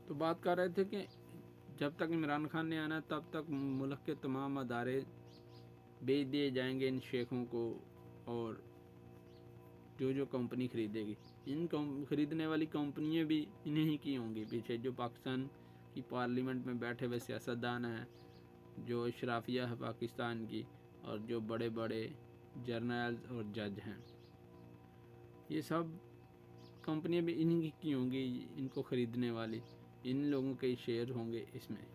तो बात कर रहे थे कि जब तक इमरान खान ने आना तब तक मुल्क के तमाम अदारे बेच दिए जाएंगे इन शेखों को, और जो जो कंपनी खरीदेगी, इन खरीदने वाली कंपनियां भी इन्हीं ही की होंगी। पीछे जो पाकिस्तान की पार्लियामेंट में बैठे हुए सियासतदान हैं, जो अशराफिया है पाकिस्तान की, और जो बड़े बड़े जर्नल्स और जज हैं, ये सब कंपनियां भी इन्हीं की होंगी। इनको ख़रीदने वाली इन लोगों के ही शेयर होंगे इसमें।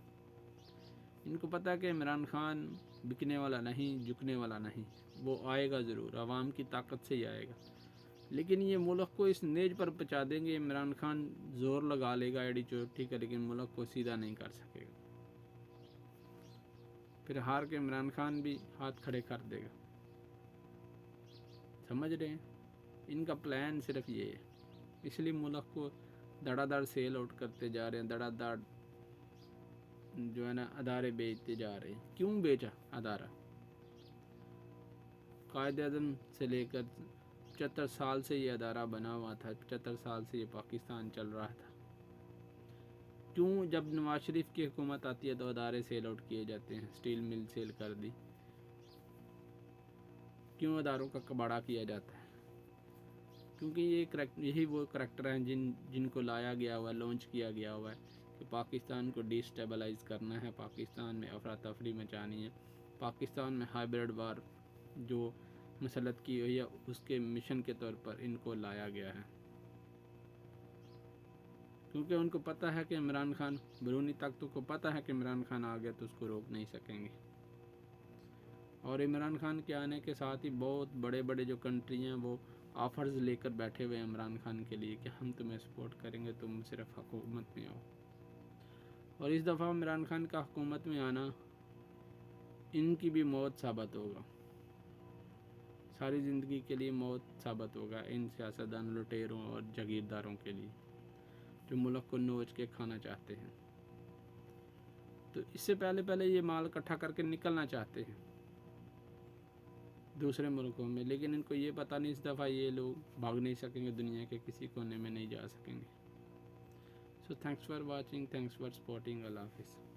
इनको पता है कि इमरान खान बिकने वाला नहीं, झुकने वाला नहीं, वो आएगा ज़रूर, आवाम की ताकत से ही आएगा। लेकिन ये मुल्क को इस नेज पर पहुँचा देंगे। इमरान खान ज़ोर लगा लेगा एड़ी चोटी का, लेकिन मुल्क को सीधा नहीं कर सकेगा। फिर हार के इमरान खान भी हाथ खड़े कर देगा। समझ रहे हैं? इनका प्लान सिर्फ ये है। इसलिए मुल्क को धड़ाधड़ सेल आउट करते जा रहे हैं, धड़ाधड़ जो है ना अदारे बेचते जा रहे हैं। क्यों बेचा अदारा? कायदे-आज़म से लेकर 75 साल से ये अदारा बना हुआ था, 75 साल से ये पाकिस्तान चल रहा था। क्यों जब नवाज शरीफ की हुकूमत आती है तो अदारे सेल आउट किए जाते हैं? स्टील मिल सेल कर दी, क्यों अदारों का कबाड़ा किया जाता है? क्योंकि यही वो करैक्टर हैं जिनको लाया गया हुआ है, लॉन्च किया गया हुआ है कि पाकिस्तान को डिस्टेबलाइज करना है, पाकिस्तान में अफरा तफरी मचानी है, पाकिस्तान में हाइब्रिड वार जो मसलत की हुई है उसके मिशन के तौर पर इनको लाया गया है। क्योंकि उनको पता है कि इमरान खान, बैरूनी ताकतों को पता है कि इमरान खान आ गया तो उसको रोक नहीं सकेंगे। और इमरान खान के आने के साथ ही बहुत बड़े बड़े जो कंट्री हैं वो ऑफ़र्स लेकर बैठे हुए हैं इमरान खान के लिए कि हम तुम्हें सपोर्ट करेंगे, तुम सिर्फ हुकूमत में आओ। और इस दफ़ा इमरान खान का हुकूमत में आना इनकी भी मौत साबित होगा, सारी ज़िंदगी के लिए मौत साबित होगा इन सियासतदान, लुटेरों और जागीरदारों के लिए जो मुल्क को नोच के खाना चाहते हैं। तो इससे पहले ये माल इकट्ठा करके निकलना चाहते हैं दूसरे मुल्कों में, लेकिन इनको ये पता नहीं इस दफ़ा ये लोग भाग नहीं सकेंगे, दुनिया के किसी कोने में नहीं जा सकेंगे। So thanks for watching, thanks for supporting. अल्लाह हाफिज़।